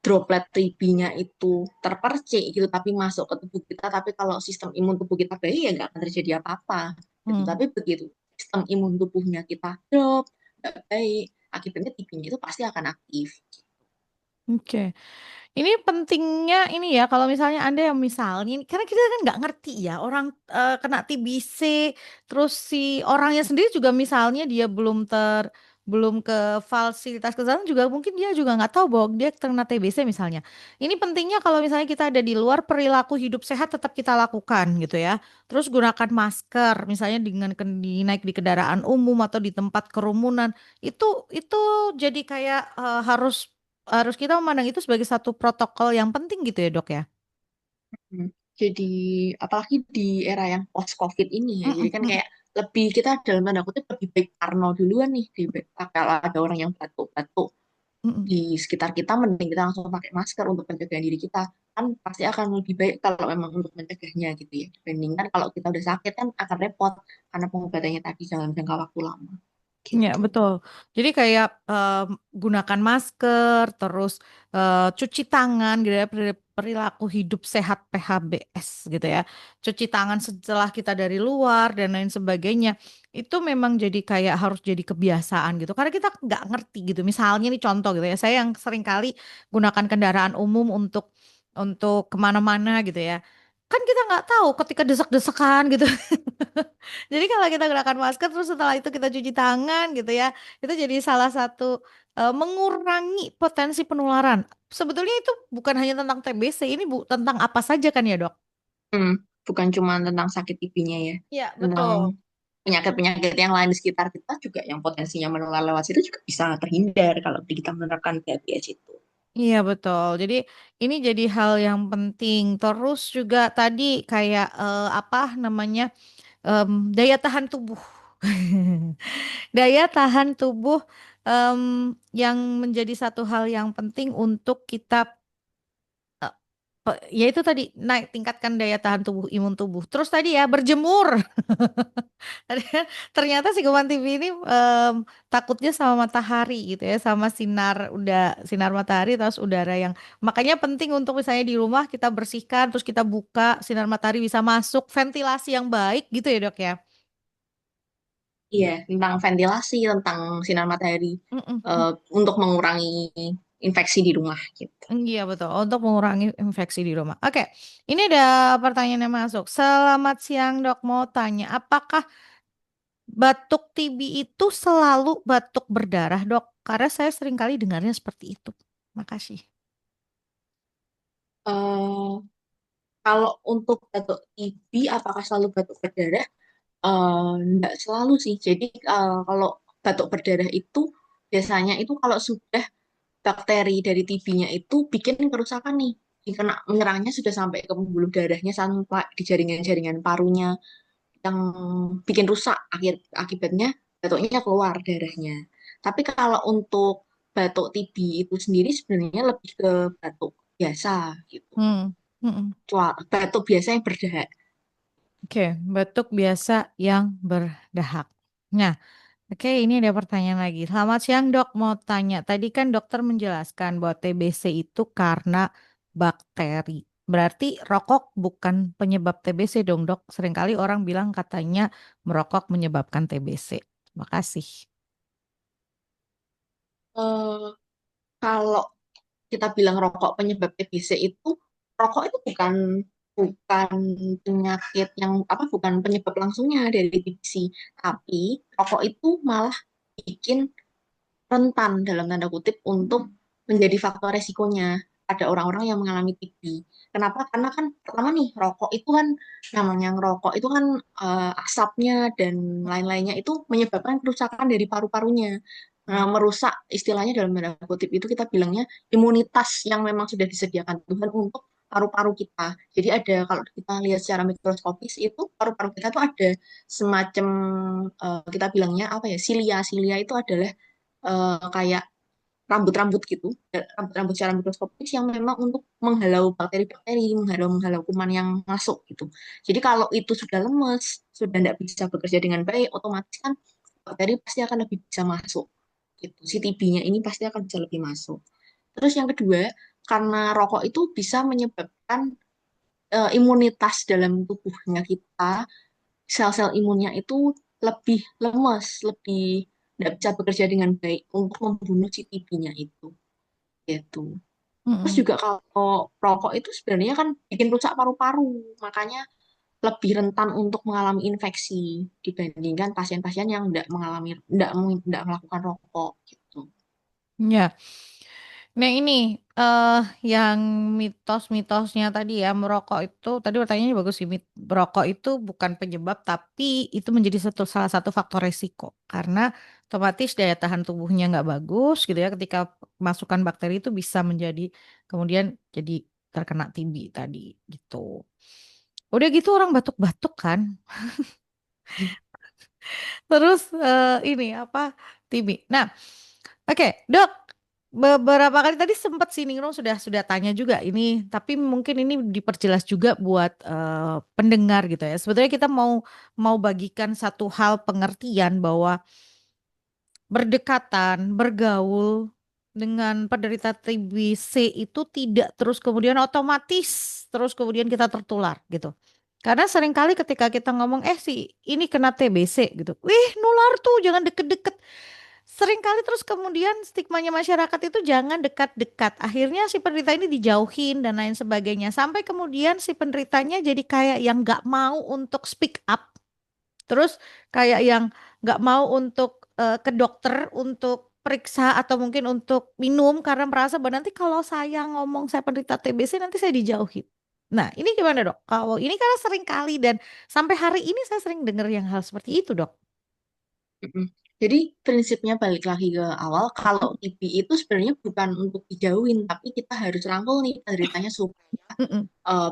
droplet TB-nya itu terpercik gitu, tapi masuk ke tubuh kita, tapi kalau sistem imun tubuh kita baik ya nggak akan terjadi apa-apa. Gitu. Mm. Tapi begitu sistem imun tubuhnya kita drop, nggak baik, akibatnya TB-nya itu pasti akan aktif. Oke. Ini pentingnya ini ya kalau misalnya Anda yang misalnya karena kita kan nggak ngerti ya orang kena TBC terus si orangnya sendiri juga misalnya dia belum belum ke fasilitas kesehatan juga mungkin dia juga nggak tahu bahwa dia terkena TBC misalnya. Ini pentingnya kalau misalnya kita ada di luar, perilaku hidup sehat tetap kita lakukan gitu ya. Terus gunakan masker misalnya dengan naik di kendaraan umum atau di tempat kerumunan. Itu jadi kayak harus harus kita memandang itu sebagai satu protokol yang penting gitu ya, Dok ya. Hmm. Jadi apalagi di era yang post COVID ini ya, jadi Mm-mm, kan mm-mm, kayak lebih kita dalam tanda kutip lebih baik parno duluan nih kalau ada orang yang batuk-batuk mm-mm. di sekitar kita, mending kita langsung pakai masker untuk pencegahan diri kita, kan pasti akan lebih baik kalau memang untuk mencegahnya gitu ya, dibandingkan kalau kita udah sakit kan akan repot karena pengobatannya tadi dalam jangka waktu lama Ya, gitu. betul. Jadi kayak gunakan masker, terus cuci tangan gitu ya, perilaku hidup sehat PHBS gitu ya. Cuci tangan setelah kita dari luar dan lain sebagainya. Itu memang jadi kayak harus jadi kebiasaan gitu. Karena kita nggak ngerti gitu. Misalnya nih contoh gitu ya, saya yang sering kali gunakan kendaraan umum untuk kemana-mana gitu ya. Kan kita nggak tahu ketika desek-desekan gitu. Jadi kalau kita gunakan masker terus setelah itu kita cuci tangan gitu ya, itu jadi salah satu mengurangi potensi penularan. Sebetulnya itu bukan hanya tentang TBC, ini tentang apa saja kan ya, Dok? Hmm, bukan cuma tentang sakit TB-nya ya, Ya, tentang betul. penyakit-penyakit yang lain di sekitar kita juga yang potensinya menular lewat situ juga bisa terhindar kalau kita menerapkan PHBS itu. Iya, betul. Jadi ini jadi hal yang penting. Terus juga tadi kayak apa namanya? Daya tahan tubuh. Daya tahan tubuh em, yang menjadi satu hal yang penting untuk kita ya itu tadi naik tingkatkan daya tahan tubuh imun tubuh. Terus tadi ya berjemur. Tadi kan ternyata si Kuman TV ini takutnya sama matahari gitu ya, sama sinar matahari terus udara yang makanya penting untuk misalnya di rumah kita bersihkan terus kita buka sinar matahari bisa masuk, ventilasi yang baik gitu ya, Dok ya. Iya, tentang ventilasi, tentang sinar matahari Mm-mm. untuk mengurangi infeksi di rumah gitu. Iya betul, untuk mengurangi infeksi di rumah. Oke, ini ada pertanyaan yang masuk. Selamat siang dok, mau tanya, apakah batuk TB itu selalu batuk berdarah, Dok? Karena saya sering kali dengarnya seperti itu. Makasih. Eh, Kalau untuk batuk TB, apakah selalu batuk berdarah? Enggak selalu sih. Jadi kalau batuk berdarah itu biasanya itu kalau sudah bakteri dari TB-nya itu bikin kerusakan nih. Kena menyerangnya sudah sampai ke pembuluh darahnya sampai di jaringan-jaringan parunya yang bikin rusak akibatnya batuknya keluar darahnya. Tapi kalau untuk batuk TB itu sendiri sebenarnya lebih ke batuk biasa gitu. Hmm. Mm-mm. Batuk biasa yang berdahak. Oke, batuk biasa yang berdahak. Nah, oke, ini ada pertanyaan lagi. Selamat siang, Dok. Mau tanya, tadi kan dokter menjelaskan bahwa TBC itu karena bakteri. Berarti rokok bukan penyebab TBC dong, Dok. Seringkali orang bilang katanya merokok menyebabkan TBC. Makasih. Eh, Kalau kita bilang rokok penyebab TBC itu, rokok itu bukan penyakit yang apa, bukan penyebab langsungnya dari TBC, tapi rokok itu malah bikin rentan dalam tanda kutip untuk menjadi faktor resikonya pada orang-orang yang mengalami TB. Kenapa? Karena kan pertama nih, rokok itu kan namanya ngerokok itu kan asapnya dan lain-lainnya itu menyebabkan kerusakan dari paru-parunya. Nah, merusak istilahnya dalam tanda kutip itu kita bilangnya imunitas yang memang sudah disediakan Tuhan untuk paru-paru kita. Jadi ada, kalau kita lihat secara mikroskopis itu paru-paru kita tuh ada semacam kita bilangnya apa ya, silia. Silia itu adalah kayak rambut-rambut gitu, rambut-rambut secara mikroskopis yang memang untuk menghalau bakteri-bakteri, menghalau kuman yang masuk gitu. Jadi kalau itu sudah lemes, sudah tidak bisa bekerja dengan baik, otomatis kan bakteri pasti akan lebih bisa masuk. Gitu. Si TB-nya ini pasti akan bisa lebih masuk. Terus yang kedua, karena rokok itu bisa menyebabkan imunitas dalam tubuhnya kita, sel-sel imunnya itu lebih lemes, lebih tidak bisa bekerja dengan baik untuk membunuh si TB-nya itu. Gitu. Terus Mm-mm. juga kalau rokok itu sebenarnya kan bikin rusak paru-paru, makanya lebih rentan untuk mengalami infeksi dibandingkan pasien-pasien yang tidak melakukan rokok gitu. Ya. Nah ini eh yang mitos-mitosnya tadi ya merokok itu tadi pertanyaannya bagus sih. Merokok itu bukan penyebab tapi itu menjadi salah satu faktor resiko karena otomatis daya tahan tubuhnya nggak bagus gitu ya ketika masukan bakteri itu bisa menjadi kemudian jadi terkena TB tadi gitu. Udah gitu orang batuk-batuk kan. Terus ini apa TB. Nah, oke, Dok. Beberapa kali tadi sempat si Ningrum sudah tanya juga ini, tapi mungkin ini diperjelas juga buat pendengar gitu ya. Sebetulnya kita mau mau bagikan satu hal pengertian bahwa berdekatan, bergaul dengan penderita TBC itu tidak terus kemudian otomatis terus kemudian kita tertular gitu. Karena seringkali ketika kita ngomong si ini kena TBC gitu. Wih, nular tuh, jangan deket-deket. Seringkali terus kemudian stigmanya masyarakat itu jangan dekat-dekat. Akhirnya si penderita ini dijauhin dan lain sebagainya. Sampai kemudian si penderitanya jadi kayak yang nggak mau untuk speak up. Terus kayak yang nggak mau untuk ke dokter untuk periksa atau mungkin untuk minum karena merasa bahwa nanti kalau saya ngomong saya penderita TBC nanti saya dijauhin. Nah, ini gimana dok? Kalau ini karena sering kali dan sampai hari ini saya sering dengar yang hal seperti itu dok. Mm-mm. Jadi prinsipnya balik lagi ke awal, kalau TB itu sebenarnya bukan untuk dijauhin, tapi kita harus rangkul nih penderitanya supaya Mm-mm.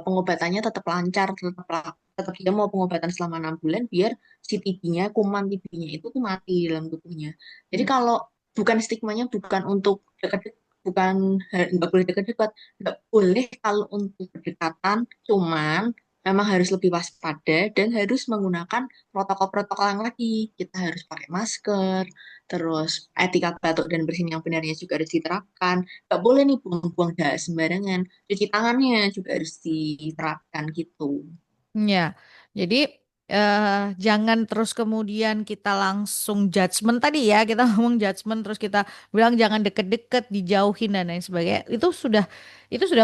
pengobatannya tetap lancar, tetap dia mau pengobatan selama 6 bulan biar si TB-nya, kuman TB-nya itu tuh mati dalam tubuhnya. Jadi kalau bukan stigmanya bukan untuk dekat, bukan nggak boleh dekat-dekat, nggak boleh kalau untuk berdekatan, cuman memang harus lebih waspada dan harus menggunakan protokol-protokol yang lagi. Kita harus pakai masker, terus etika batuk dan bersin yang benarnya juga harus diterapkan. Nggak boleh nih buang-buang dahak sembarangan. Cuci tangannya juga harus diterapkan gitu. Ya, jadi eh, jangan terus kemudian kita langsung judgement tadi ya, kita ngomong judgement terus kita bilang jangan deket-deket, dijauhin dan lain sebagainya. Itu sudah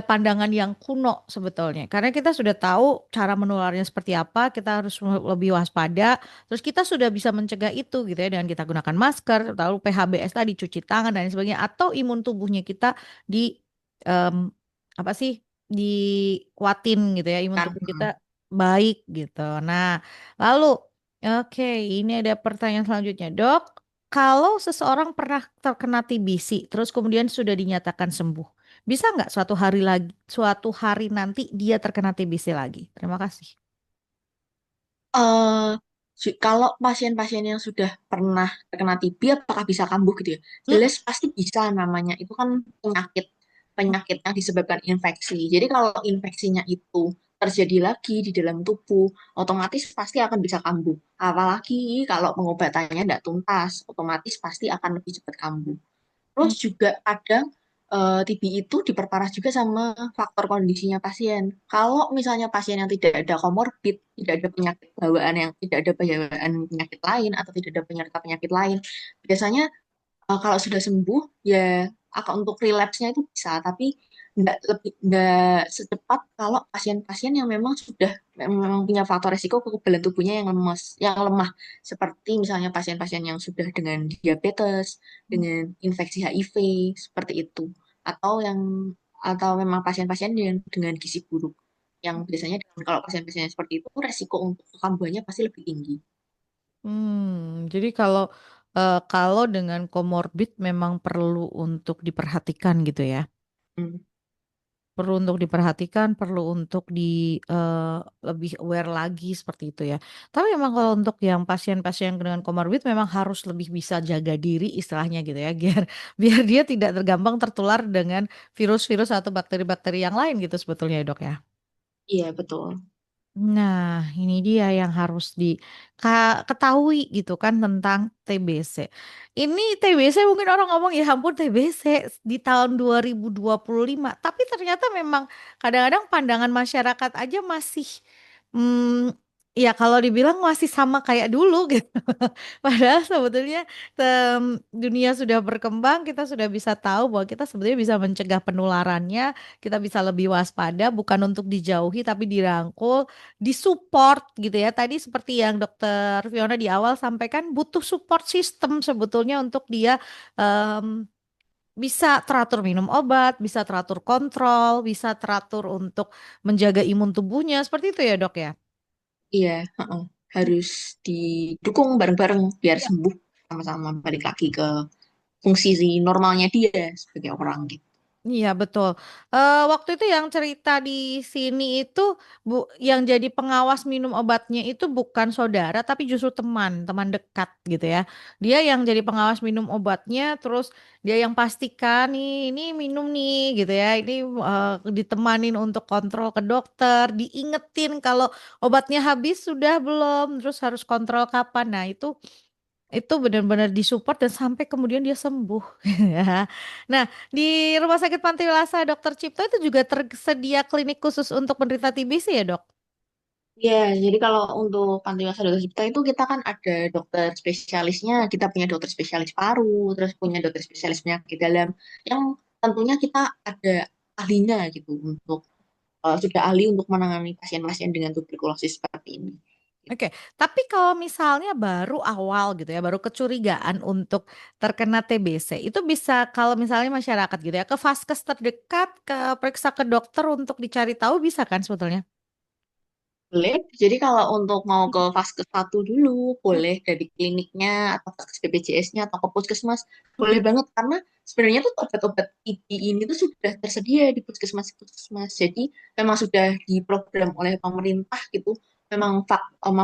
pandangan yang kuno sebetulnya. Karena kita sudah tahu cara menularnya seperti apa, kita harus lebih waspada. Terus kita sudah bisa mencegah itu gitu ya dengan kita gunakan masker, lalu PHBS tadi cuci tangan dan lain sebagainya atau imun tubuhnya kita di em, apa sih? Dikuatin gitu ya imun Kan tubuh kita baik gitu. Nah, lalu, oke, ini ada pertanyaan selanjutnya, Dok. Kalau seseorang pernah terkena TBC, terus kemudian sudah dinyatakan sembuh, bisa nggak suatu hari nanti dia terkena TBC lagi? Terima kasih. eh kalau pasien-pasien yang sudah pernah terkena TB apakah bisa kambuh gitu ya? Mm, Jelas pasti bisa, namanya itu kan penyakit penyakit yang disebabkan infeksi. Jadi kalau infeksinya itu terjadi lagi di dalam tubuh, otomatis pasti akan bisa kambuh. Apalagi kalau pengobatannya tidak tuntas, otomatis pasti akan lebih cepat kambuh. Terus mm, juga kadang TB itu diperparah juga sama faktor kondisinya pasien. Kalau misalnya pasien yang tidak ada komorbid, tidak ada penyakit bawaan yang tidak ada bawaan penyakit lain atau tidak ada penyerta penyakit lain, biasanya kalau sudah sembuh ya akan untuk relapse-nya itu bisa, tapi nggak secepat kalau pasien-pasien yang memang sudah memang punya faktor resiko kekebalan tubuhnya yang lemah, seperti misalnya pasien-pasien yang sudah dengan diabetes, dengan infeksi HIV seperti itu, atau atau memang pasien-pasien yang dengan gizi buruk, yang biasanya kalau pasien-pasien seperti itu resiko untuk kekambuhannya pasti lebih tinggi. jadi kalau dengan komorbid memang perlu untuk diperhatikan gitu ya. Hmm. Perlu untuk diperhatikan, perlu untuk lebih aware lagi seperti itu ya. Tapi memang kalau untuk yang pasien-pasien dengan komorbid memang harus lebih bisa jaga diri istilahnya gitu ya, biar biar dia tidak tergampang tertular dengan virus-virus atau bakteri-bakteri yang lain gitu sebetulnya ya, Dok ya. Iya, betul. Nah, ini dia yang harus diketahui gitu kan tentang TBC. Ini TBC mungkin orang ngomong ya ampun TBC di tahun 2025. Tapi ternyata memang kadang-kadang pandangan masyarakat aja masih hmm, Iya, kalau dibilang masih sama kayak dulu gitu. Padahal sebetulnya dunia sudah berkembang, kita sudah bisa tahu bahwa kita sebetulnya bisa mencegah penularannya, kita bisa lebih waspada, bukan untuk dijauhi tapi dirangkul, disupport gitu ya. Tadi seperti yang Dokter Fiona di awal sampaikan, butuh support system sebetulnya untuk dia em, bisa teratur minum obat, bisa teratur kontrol, bisa teratur untuk menjaga imun tubuhnya, seperti itu ya dok ya. Iya, heeh. Harus didukung bareng-bareng biar sembuh sama-sama balik lagi ke fungsi normalnya dia sebagai orang gitu. Iya betul. Waktu itu yang cerita di sini itu yang jadi pengawas minum obatnya itu bukan saudara tapi justru teman, teman dekat gitu ya. Dia yang jadi pengawas minum obatnya, terus dia yang pastikan nih ini minum nih gitu ya. Ini ditemanin untuk kontrol ke dokter, diingetin kalau obatnya habis sudah belum, terus harus kontrol kapan. Nah itu benar-benar disupport dan sampai kemudian dia sembuh ya. Nah, di Rumah Sakit Pantiwilasa Dokter Cipto itu juga tersedia klinik khusus untuk penderita TBC ya, Dok? Ya, jadi kalau untuk Panti Asuhan Dokter Cipta itu kita kan ada dokter spesialisnya, kita punya dokter spesialis paru, terus punya dokter spesialis penyakit dalam, yang tentunya kita ada ahlinya gitu untuk sudah ahli untuk menangani pasien-pasien dengan tuberkulosis seperti ini. Oke, tapi kalau misalnya baru awal gitu ya, baru kecurigaan untuk terkena TBC, itu bisa kalau misalnya masyarakat gitu ya, ke vaskes terdekat, ke periksa ke dokter untuk dicari tahu bisa kan sebetulnya? Boleh. Jadi kalau untuk mau ke vaskes satu dulu, Mm, boleh dari kliniknya atau vaskes BPJS-nya atau ke puskesmas, boleh mm, banget karena sebenarnya tuh obat-obat TB ini tuh sudah tersedia di puskesmas-puskesmas. Jadi memang sudah diprogram oleh pemerintah gitu. Memang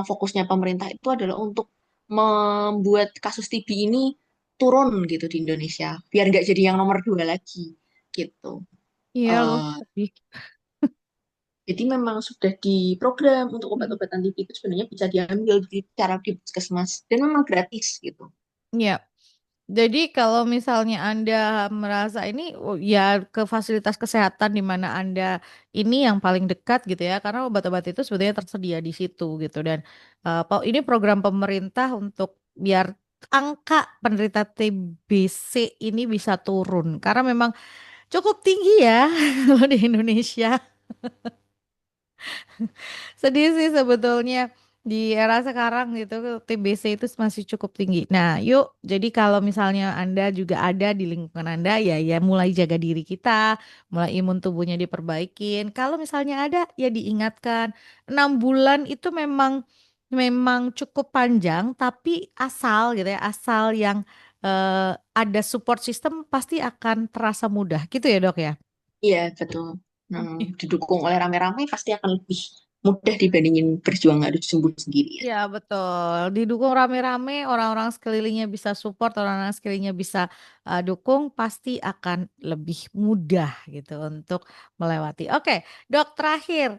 fokusnya pemerintah itu adalah untuk membuat kasus TB ini turun gitu di Indonesia, biar nggak jadi yang nomor dua lagi gitu. Iya loh, Eh, sedih. jadi memang sudah diprogram untuk Mm, obat-obatan TB itu sebenarnya bisa diambil di cara di puskesmas dan memang gratis gitu. Iya. Jadi kalau misalnya Anda merasa ini oh, ya ke fasilitas kesehatan di mana Anda ini yang paling dekat gitu ya karena obat-obat itu sebetulnya tersedia di situ gitu dan ini program pemerintah untuk biar angka penderita TBC ini bisa turun karena memang cukup tinggi ya kalau di Indonesia. Sedih sih sebetulnya di era sekarang gitu TBC itu masih cukup tinggi. Nah, yuk jadi kalau misalnya Anda juga ada di lingkungan Anda ya mulai jaga diri kita, mulai imun tubuhnya diperbaikin. Kalau misalnya ada ya diingatkan 6 bulan itu memang cukup panjang tapi asal gitu ya, asal yang ada support system pasti akan terasa mudah gitu ya, Dok ya. Iya, betul. Nah, didukung oleh rame-rame pasti akan lebih mudah dibandingin berjuang harus sembuh sendiri ya. Ya betul, didukung rame-rame, orang-orang sekelilingnya bisa support, orang-orang sekelilingnya bisa dukung, pasti akan lebih mudah gitu untuk melewati. Oke, dok terakhir,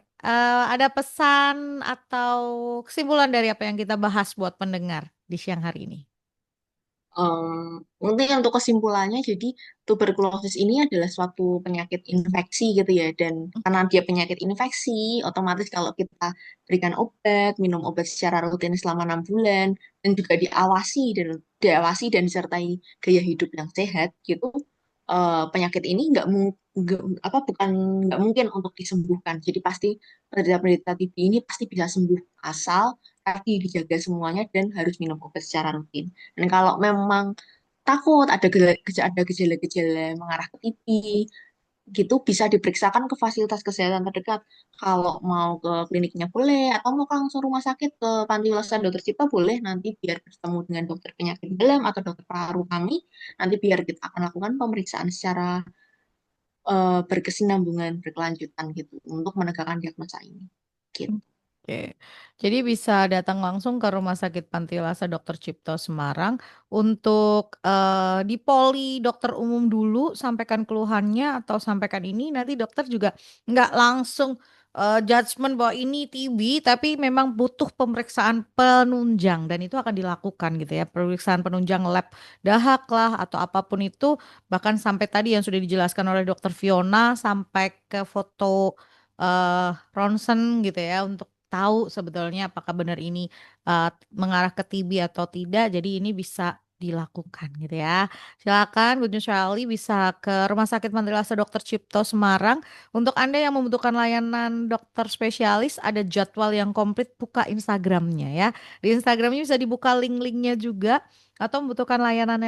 ada pesan atau kesimpulan dari apa yang kita bahas buat pendengar di siang hari ini? Mungkin untuk kesimpulannya, jadi tuberkulosis ini adalah suatu penyakit infeksi gitu ya, dan karena dia penyakit infeksi, otomatis kalau kita berikan obat, minum obat secara rutin selama 6 bulan, dan juga diawasi dan disertai gaya hidup yang sehat gitu, penyakit ini bukan nggak mungkin untuk disembuhkan. Jadi pasti penderita-penderita TB ini pasti bisa sembuh asal tadi dijaga semuanya dan harus minum obat secara rutin. Dan kalau memang takut ada gejala-gejala mengarah ke TB, gitu bisa diperiksakan ke fasilitas kesehatan terdekat. Kalau mau ke kliniknya boleh, atau mau langsung rumah sakit ke Panti Ulasan Dokter Cipta boleh nanti biar bertemu dengan dokter penyakit dalam atau dokter paru kami. Nanti biar kita akan lakukan pemeriksaan secara berkesinambungan, berkelanjutan gitu untuk menegakkan diagnosa ini. Gitu. Oke, jadi bisa datang langsung ke Rumah Sakit Pantiwasa Dr. Cipto Semarang untuk di poli dokter umum dulu, sampaikan keluhannya atau sampaikan ini, nanti dokter juga nggak langsung judgement bahwa ini TB, tapi memang butuh pemeriksaan penunjang dan itu akan dilakukan gitu ya, pemeriksaan penunjang lab dahak lah atau apapun itu, bahkan sampai tadi yang sudah dijelaskan oleh Dokter Fiona sampai ke foto ronsen gitu ya untuk tahu sebetulnya apakah benar ini mengarah ke TB atau tidak. Jadi ini bisa dilakukan gitu ya. Silakan Bu Shirley bisa ke Rumah Sakit Mantilasa Dr. Cipto Semarang. Untuk Anda yang membutuhkan layanan dokter spesialis, ada jadwal yang komplit, buka Instagramnya ya. Di Instagramnya bisa dibuka link-linknya juga. Atau membutuhkan layanan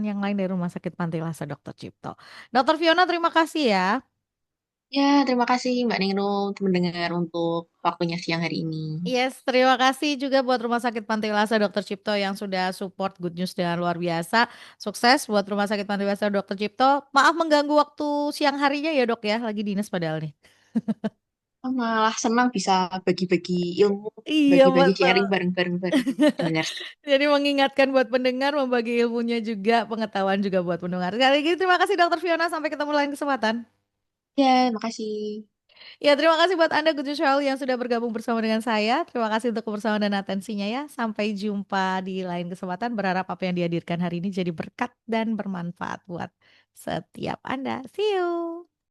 yang lain dari Rumah Sakit Mantilasa Dr. Cipto. Dokter Fiona, terima kasih ya. Ya, terima kasih Mbak Ningrum, mendengar untuk waktunya siang hari ini. Yes, terima kasih juga buat Rumah Sakit Pantai Lasa Dr. Cipto yang sudah support Good News dengan luar biasa. Sukses buat Rumah Sakit Pantai Lasa Dr. Cipto. Maaf mengganggu waktu siang harinya ya dok ya, lagi dinas padahal nih. Malah senang bisa bagi-bagi ilmu, Iya bagi-bagi betul. sharing bareng-bareng bareng. Benar. Jadi mengingatkan buat pendengar, membagi ilmunya juga, pengetahuan juga buat pendengar. Sekali lagi terima kasih Dokter Fiona, sampai ketemu lain kesempatan. Ya, makasih. Ya, terima kasih buat Anda Good News Family yang sudah bergabung bersama dengan saya. Terima kasih untuk kebersamaan dan atensinya ya. Sampai jumpa di lain kesempatan. Berharap apa yang dihadirkan hari ini jadi berkat dan bermanfaat buat setiap Anda. See you.